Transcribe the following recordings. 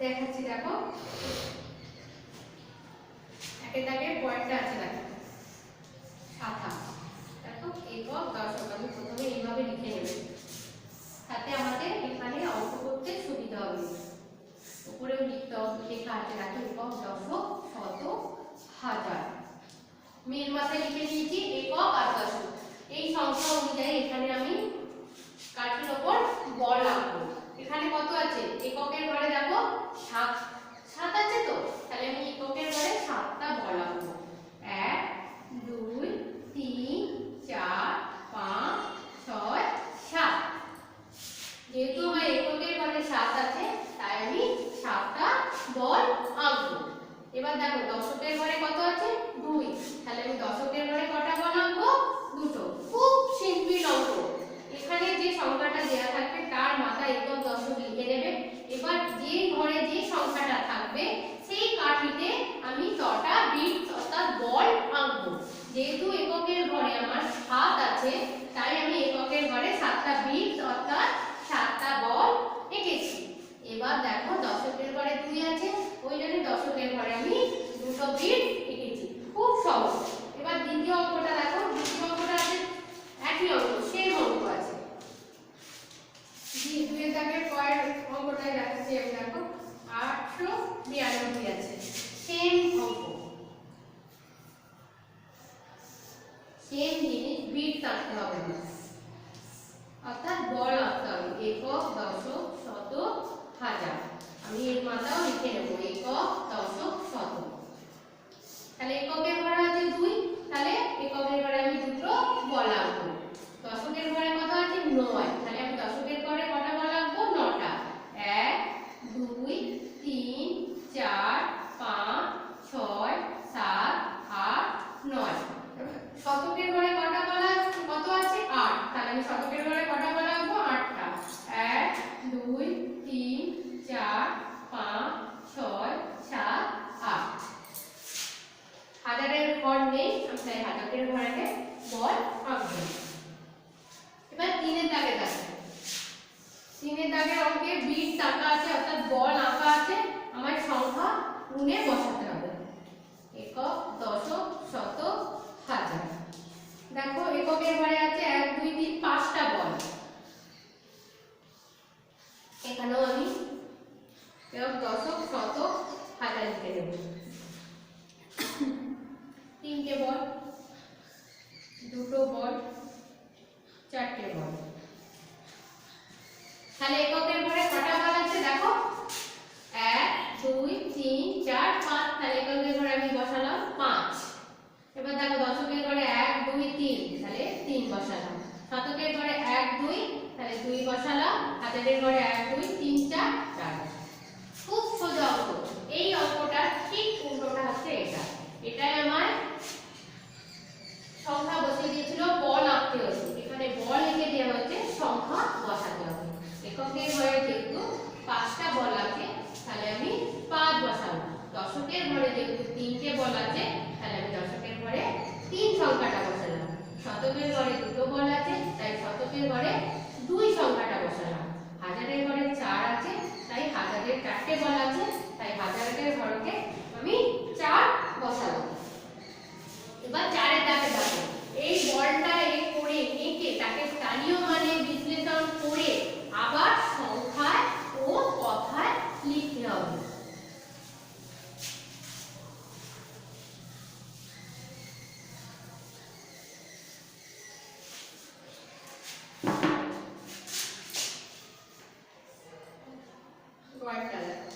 দেখাচ্ছি দেখো, একের দাগের পয়েন্টটা আছে দেখো, শাখা দেখো একক দশক। আমি প্রথমে এইভাবে লিখে নেব, তাতে আমাদের এখানে অঙ্ক করতে সুবিধা হবে। উপরেও লেখা আছে দেখো একক দশক শত হাজার। মেয়ের মাথায় লিখে নিয়েছি একক আর দশক। এই সংখ্যা অনুযায়ী এখানে আমি কাঠির ওপর বল আঁকবো। এখানে কত আছে? এককের ঘরে দেখো 7 7 আছে, তো তাহলে আমি এককের ঘরে 7টা বল আঁকবো। 1 2 3 4 5 6 7। যেহেতু আমার এককের ঘরে 7 আছে তাই আমি 7টা বল আঁকবো। এবার দেখো দশকের ঘরে কত আছে? 2, তাহলে আমি দশকের ঘরে কটা বল আঁকবো? 2টো। খুব সিম্পল অঙ্ক। এখানে যে সংখ্যাটা দেয়া থাকবে তার মাথায় একক দশক লিখে নেবে। এবার যে ঘরে যে সংখ্যাটা থাকবে সেই কাঠিতে আমি 6টা বিট অর্থাৎ বল আঁকবো। যেহেতু এককের ঘরে আমার 7 আছে তাই আমি এককের ঘরে 7টা বিট অর্থাৎ 7টা বল এঁকেছি। এবার দেখো দশকের ঘরে 2 আছে, ওই জন্য দশকের ঘরে আমি 2টো বিট এঁকেছি। খুব সহজ। এবার দ্বিতীয় অঙ্কটা দেখো, দ্বিতীয় অঙ্কটা আছে একই অঙ্ক, সেম অঙ্ক আছে। দুইয়ের দাগের পরের অঙ্কটাই দেখাচ্ছি আমি দেখো, 892 আছে, সেম অঙ্ক, সেম জিনিস, বিট আঁকতে হবে না অর্থাৎ বল আঁকতে হবে। একক দশক শত হাজার। আমি এর মাথাও লিখে নেব একক দশক শত। তাহলে এককের ঘরে আছে 2, তাহলে এককের ঘরে আমি 2টো বল আঁকবো। দশকের ঘরে কত আছে? 9, তাহলে আমি দশকের ঘরে কটা বল আঁকবো? 9টা। 1 2 3 4 5 6 7 8 9। শতকের ঘরে কটা বল কত আছে? 8, তাহলে আমি শতকের ঘরে কটা বল আঁকবো? 8টা। 1 2 3 4 5 6 7 8। হাজারের ঘর নেই, আমি তাই হাজারের ঘরে বল আঁকবো। এবার 3-এর দাগে দেখো, 3-এর দাগের অঙ্কে বিট আঁকা আছে অর্থাৎ বল আঁকা আছে। আমার সংখ্যা গুণে বসাতে হবে। একক দশক শত হাজার। দেখো এককের ঘরে আছে 1 2 3 5টা বল। এখানেও আমি একক দশক শত হাজার লিখে দেব। 3টে বল, 2টো বল, 4টে বল। তাহলে এককের ঘরে কটা বল আছে দেখো, 1 2 3 4 5, তাহলে এককের ঘরে আমি বসালাম 5। এবার দেখো দশকের ঘরে 1 2 3, তাহলে 3 বসালাম। শতকের ঘরে 1 2, তাহলে 2 বসালাম। হাজারের ঘরে 1 2 3 4 4। খুব সোজা অঙ্ক। এই অঙ্কটা ঠিক উল্টোটা হচ্ছে এটা। এটাই আমার সংখ্যা বসিয়ে দিয়েছিল, বল আঁকতে হয়েছে। এখানে বল এঁকে দেওয়া হয়েছে, সংখ্যা বসাতে হবে। এককের ঘরে যেহেতু 5টা বল আছে তাহলে আমি 5 বসাবো। দশকের ঘরে যেহেতু 3টে বল আছে তাহলে আমি দশকের ঘরে 3 সংখ্যাটা বসালাম। শতকের ঘরে 2টো বল আছে তাই শতকের ঘরে 2 সংখ্যাটা বসালাম। হাজারের ঘরে 4 আছে তাই হাজারের 4টে বল আছে তাই হাজারের ঘরকে আমি 4 বসালাম। এবার 4-এর দাগে দেখো, এই বলটা করে এঁকে তাকে স্থানীয় মানে বিশ্লেষণ করে আবার সংখ্যায় ও কথায় লিখতে হবে। বলটা দেখো,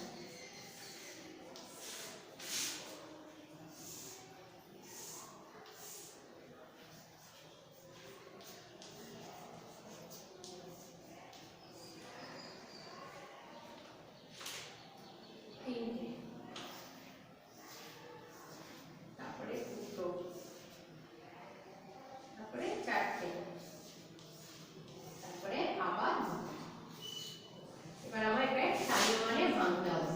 তারপরে 2টো, তারপরে 4টে, তারপরে আবার। এবার আমার এটা স্থানীয় মানে ভাঙতে হবে।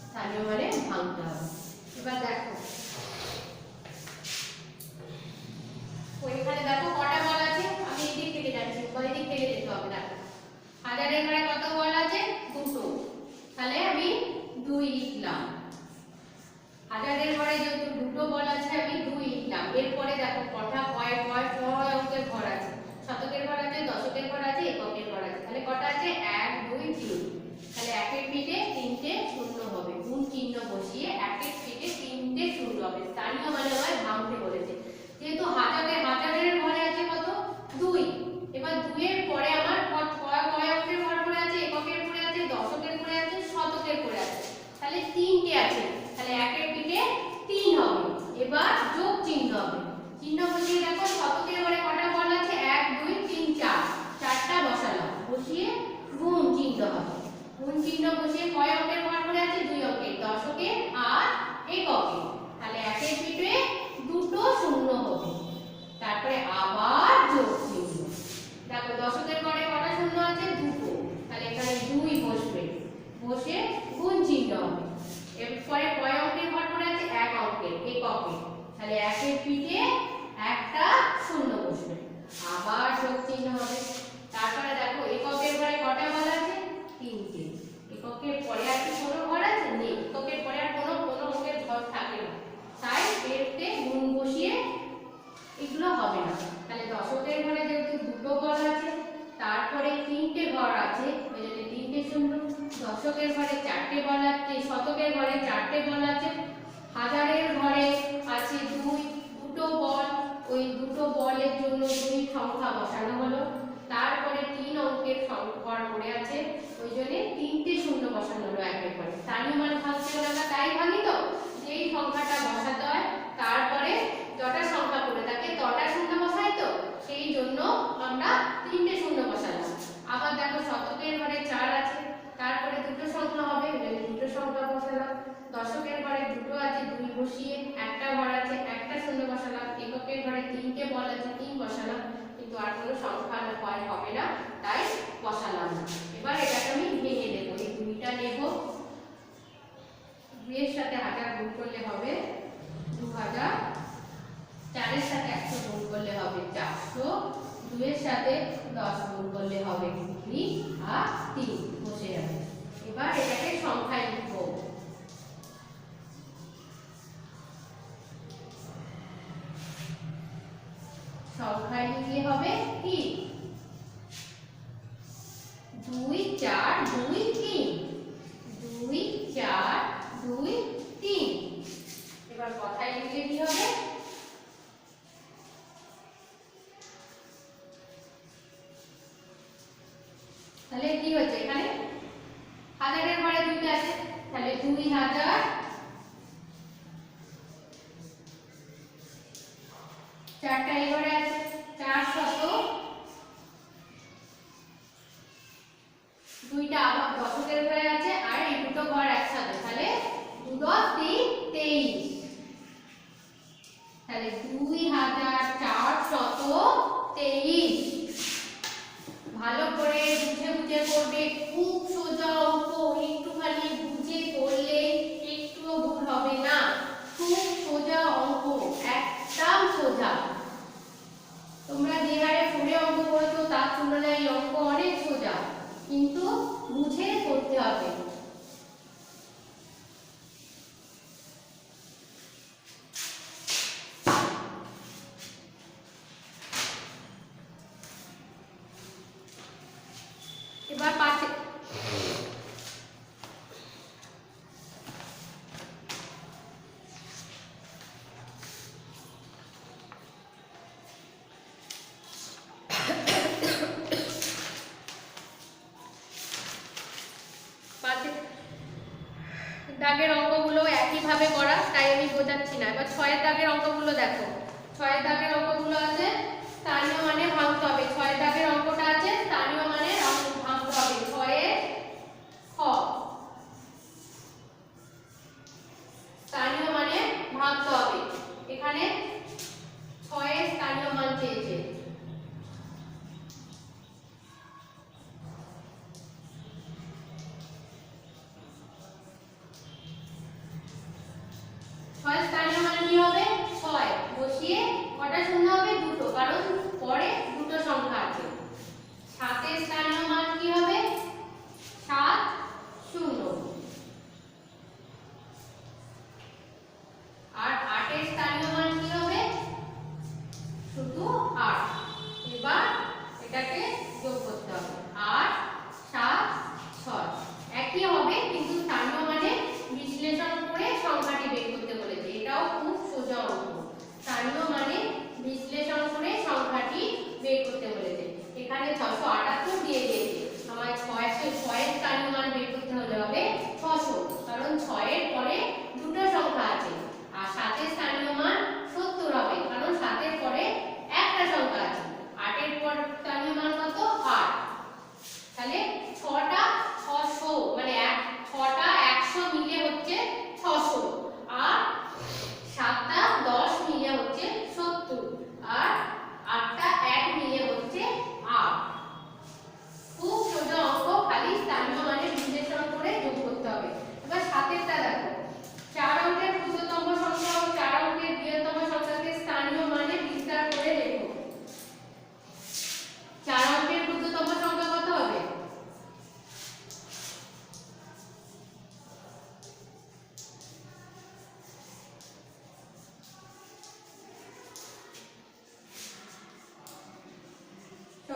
স্থানীয় মানে ভাঙতে হবে। এবার দেখো উভয় দিক থেকে যেতে হবে। দেখো হাজারের ঘরে কত বল আছে? দুটো, তাহলে আমি 2 লিখলাম। হাজারের ঘরে যেহেতু দুটো বল আছে আমি 2 লিখলাম। এরপরে দেখো কটা কয় অঙ্কের ঘর আছে? শতকের ঘর আছে, দশকের ঘর আছে, এককের ঘর আছে। তাহলে কটা আছে? 1 2 3। তাহলে একের পিঠে 3টে শূন্য হবে, গুণ চিহ্ন বসিয়ে একের পিঠে 3টে শূন্য হবে। স্থানীয় মানে হয় ভাঙতে বলেছে। যেহেতু হাজারের ঘরে আছে কত? 2। এবার 2 এর পরে আমার কয় অঙ্কের ঘর পড়ে আছে? এককের পড়ে আছে, দশকের পড়ে আছে, শতকের পড়ে আছে। তাহলে 3টে আছে, তাহলে একের পিঠে 3 হবে। এবার যোগ চিহ্ন হবে, চিহ্ন বসিয়ে দেখো শতকের ঘরে কটা বল আছে? 1 2 3 4, 4টা বসালাম, বসিয়ে গুণ চিহ্ন হবে। গুণ চিহ্ন বসিয়ে কয় অঙ্কের ঘর পড়ে আছে? 2 অঙ্কের, দশকের আর এককের। তাহলে একের পিঠে দুটো শূন্য হবে, তারপরে আবার যোগ চিহ্ন। দেখো দশকের ঘরে কটা শূন্য আছে? দুটো, তাহলে এখানে 2 বসবে, বসে গুণ চিহ্ন হবে। এরপরে কয় অঙ্কের ঘর পড়ে আছে? 1 অঙ্কের, এককের। তাহলে একের পিঠে একটা শূন্য বসবে, আবার যোগ চিহ্ন হবে। তারপরে দেখো এককের ঘরে কটা বল আছে? 3টে। এককের পরে আর কি কোনো ঘর আছে? নেই। এককের পরে আর কোনো অঙ্কের ঘর থাকে না, তাই এরতে গুণ বসিয়ে এগুলো হবে না। তাহলে দশকের ঘরে যেহেতু দুটো বল আছে, তারপরে 3টে ঘর আছে, ওই জন্য 3টে শূন্য। দশকের ঘরে 4টে বল আছে, শতকের ঘরে 4টে বল আছে, হাজারের ঘরে আছে দুটো বল, ওই দুটো বলের জন্য 2 সংখ্যা বসানো হলো। তারপরে 3 অঙ্কের ঘর পড়ে আছে, ওই জন্য 3টে শূন্য বসানো হলো একের পরে। স্থানীয় মান ভাঙতে হলে আমরা তাই ভাঙি তো, যেই সংখ্যাটা বসাতে হয় তারপরে যটা সংখ্যা পড়ে থাকে তটা শূন্য বসাই তো, সেই জন্য আমরা 3টে শূন্য বসালাম। আবার দেখো শতকের ঘরে 4 আছে, তারপরে দুটো সংখ্যা হবে, দুটো সংখ্যা বসালাম। দশকের ঘরে দুটো আছে, 2 বসিয়ে একটা ঘর আছে, একটা শূন্য বসালাম। এককের ঘরে 3টে বল আছে, 3 বসালাম, কিন্তু আর কোনো সংখ্যা হবে না, তাই বসালাম না। এবার এটাকে আমি ভেঙে দেবো, এই 2টা নেব, 2 এর সাথে 1000 গুণ করলে হবে 2000, 4 এর সাথে 100 গুণ করলে হবে 400, 2 এর সাথে 10 গুণ করলে হবে 20 আর 3 বসে যাবে। এবার এটাকে সংখ্যায় লিখব। সংখ্যায় লিখলে হবে কি? 2 4 2 3, 2 4 2 3। এবার কথায় লিখলে কি হবে? তাহলে কি হচ্ছে? এখানে হাজারের ঘরে 2টা আছে, তাহলে 2000, 4টা এই ঘরে আছে, 400, 2টা আবার দশকের ঘরে আছে, আর এই দুটো ঘর একসাথে, তাহলে 2 10 3 23। তাহলে 2423। ভালো করে বুঝে বুঝে করবে, খুব সোজা অঙ্ক, একটুখানি বুঝে করলে একটুও ভুল হবে না। খুব সোজা অঙ্ক, একদম সোজা। তোমরা যে হারে ফোনে অঙ্ক করেছো তার তুলনায় এই অঙ্ক অনেক সোজা, কিন্তু বুঝে করতে হবে। এবার পাশে দাগের অঙ্কগুলো একইভাবে করা, তাই আমি বোঝাচ্ছি না। এবার 6 দাগের অঙ্কগুলো দেখো। 6 দাগের অঙ্কগুলো আছে স্থানীয় মানে ভাঙতে হবে। 6 দাগের অঙ্কটা আছে স্থানীয় মানে ভাঙতে হবে। 6 খ, স্থানীয় মানে ভাঙতে হবে। এখানে 6 স্থানীয় মান চেয়েছে। স্থানীয় মানে কি হবে? 6 বসিয়ে কটা শূন্য হবে? দুটো, কারণ পরে দুটো সংখ্যা আছে।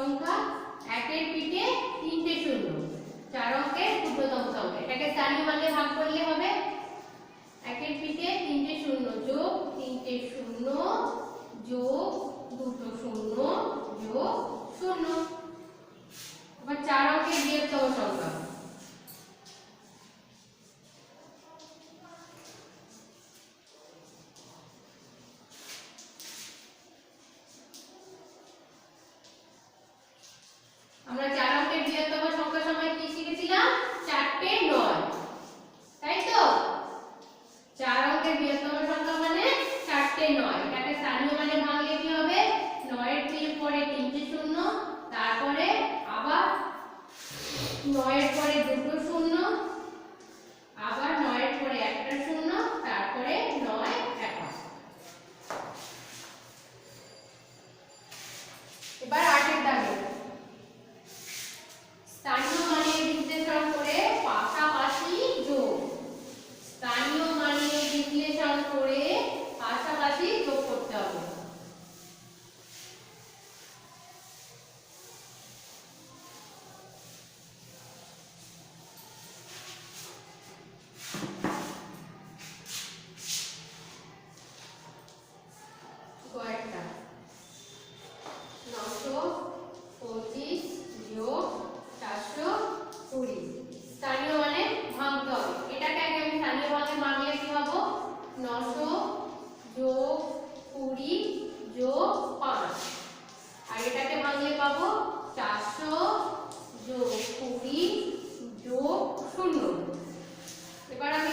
সংখ্যা, একের পিঠে তিনটে শূন্য, 4 অঙ্কের ক্ষুদ্রতম সংখ্যা। এটাকে স্থানীয় মানে ভাগ করলে হবে একের পিঠে তিনটে শূন্য যোগ তিনটে শূন্য যোগ দুটো শূন্য যোগ শূন্য। এবার 4 অঙ্কের বৃহত্তম সংখ্যা, আমরা 4 অঙ্কের বৃহত্তম সংখ্যার সময় কি শিখেছিলাম? 4টে 9, তাই তো? 4 অঙ্কের বৃহত্তম সংখ্যা মানে 4টে 9। এটাকে স্থানীয় মানে ভাঙলে কি হবে? 9 এর পরে তিনটে শূন্য, তারপরে আবার 9 এর পরে দুটো শূন্য, আবার 9 এর পরে একটা শূন্য, তারপরে 9 একা। এবার 8 এর দাগে স্থানীয় মানে বিশ্লেষণ করে পাশাপাশি যোগ, স্থানীয় মানে বিশ্লেষণ করে পাশাপাশি যোগ করতে হবে। কয়েকটা 925 যোগ 420, স্থানীয় মানে ভাঙতে হবে। এটাকে আগে আমি স্থানীয় মানে ভাঙলে কি হবে? 900 যোগ 20 যোগ 5, আর এটাকে ভাঙলে পাবো 400 যোগ 20 যোগ 0। এবার আমি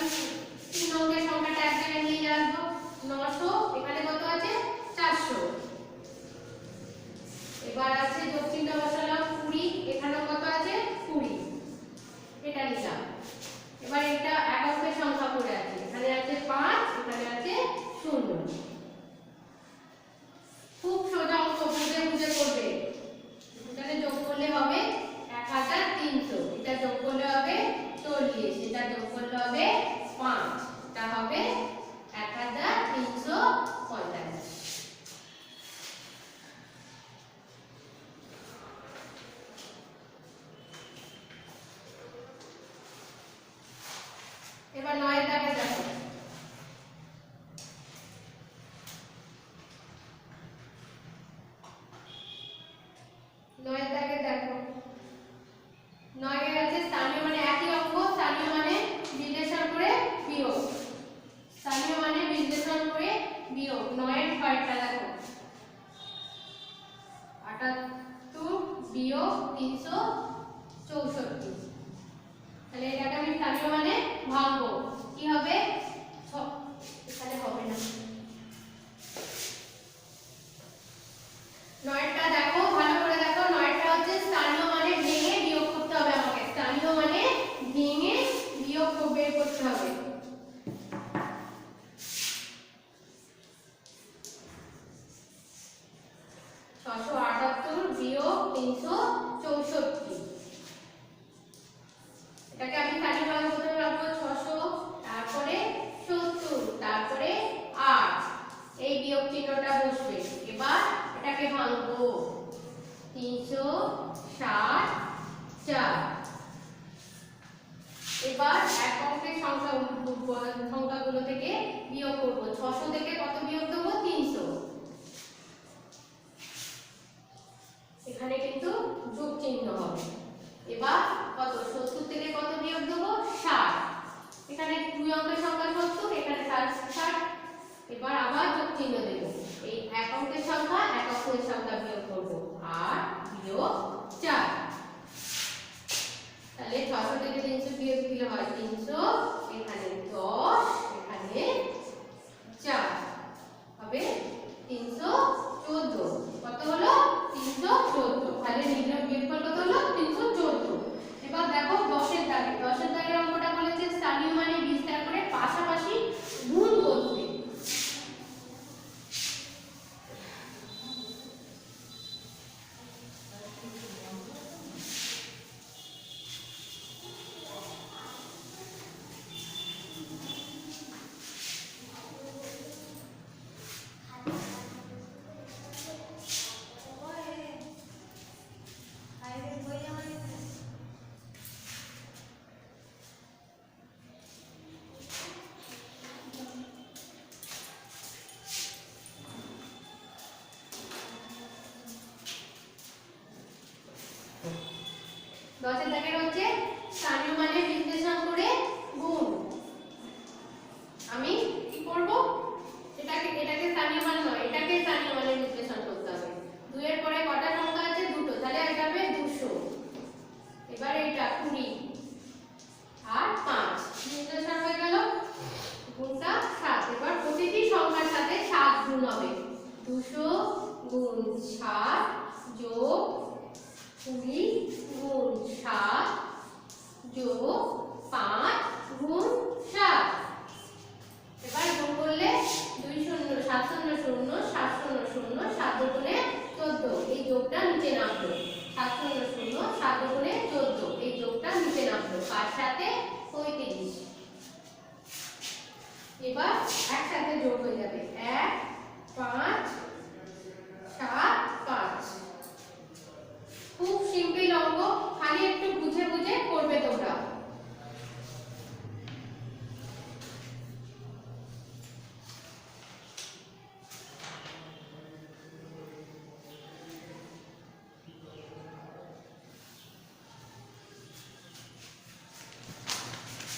3 অঙ্কের সংখ্যাটা এক জায়গায় নিয়ে আসবো। 900 এখানে কত আছে? 400। এবার আছে যোগ চিহ্ন বসালাম 20, এখানে কত আছে? 20, এটা নিলাম। এবার এটা এক অঙ্কের সংখ্যা পড়ে আছে, এখানে আছে 5, এখানে আছে 0। খুব সোজা অঙ্ক, বুঝে বুঝে করবে। এখানে যোগ করলে হবে 1300, এটা যোগ করলে হবে 40, এটা যোগ করলে হবে 5, এটা হবে 1345। এবার 9 এর দাগে দেখো, 9 এর দাগে দেখো 9 এর আছে স্থানীয় মানে একই অঙ্ক, স্থানীয় মানে বিশ্লেষণ করে বিয়োগ, স্থানীয় মানে বিশ্লেষণ করে বিয়োগ। 9 এর পরেরটা দেখো 78 বিয়োগ 364, তাহলে এটাকে আমি স্থানীয় মানে ভাঙবো, কি হবে? এখানে হবে না। 9টা দেখো ভালো করে দেখো, 9টা হচ্ছে স্থানীয় মানে ভেঙে বিয়োগ করতে হবে আমাকে, স্থানীয় মানে ভেঙে বিয়োগ বের করতে হবে। বিয়োগ 364, এটাকে আমি স্থানীয় ভাবে প্রথমে রাখবো 600, তারপরে 70, তারপরে 8, এই বিয়োগ চিহ্নটা বসবে। এবার এটাকে ভাঙবো 364। এবার এক অঙ্কের সংখ্যাগুলো থেকে বিয়োগ করব। 600 থেকে কত বিয়োগ দেব? 300। এখানে কিন্তু যোগ চিহ্ন হবে। এবার কত? 70 থেকে কত বিয়োগ দেব? 60। এখানে দুই অঙ্কের সংখ্যা 70, এখানে 60। এবার আবার যোগ চিহ্ন দেব। এই এক অঙ্কের সংখ্যা এক অঙ্কের সংখ্যা বিয়োগ করব, 8 বিয়োগ 4। তাহলে 600 থেকে 300 বিয়োগ দিলে হয় 300, এখানে 10, এখানে 4, হবে 314। কত হলো? 314। তাহলে নির্ণয় বিয়োগফল কত হলো? 314। এবার দেখো 10 এর দাগে, 10 এর দাগের অঙ্কটা বলেছে স্থানীয় মানে বিস্তার করে পাশাপাশি গুণ করতে। 10 দাগের হচ্ছে স্থানীয় মানের বিশ্লেষণ করে গুণ। আমি কি করব, এটাকে স্থানীয় মান নয়, এটাকে স্থানীয় মানের বিশ্লেষণ করতে হবে। 2 এর পরে কটা সংখ্যা আছে? দুটো, তাহলে এটা হবে 200। এবার এটা 20 আর 5 বিশ্লেষণ হয়ে গেল, গুণটা 7। এবার প্রতিটি সংখ্যার সাথে 7 গুণ হবে। 200 গুণ 7 যোগ 20 গুণ 7 যোগ 5 গুণ 7। এবার গুণ করলে 2 শূন্য 7 শূন্য 0 7 শূন্য 0 7 দুগুণে 14, এই যোগটা নিচে নামলো। 7 শূন্য 0 7 দুগুণে 14, এই যোগটা নিচে নামলো। 5 সাথে 35। এবার একসাথে যোগ হয়ে যাবে 1 5 7 5। খুব সিম্পল অঙ্ক, খালি একটু বুঝে বুঝে করবে তোমরা।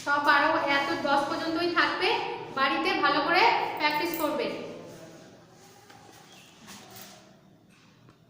সব 12 এত 10 পর্যন্তই থাকবে, বাড়িতে ভালো করে প্র্যাকটিস করবে।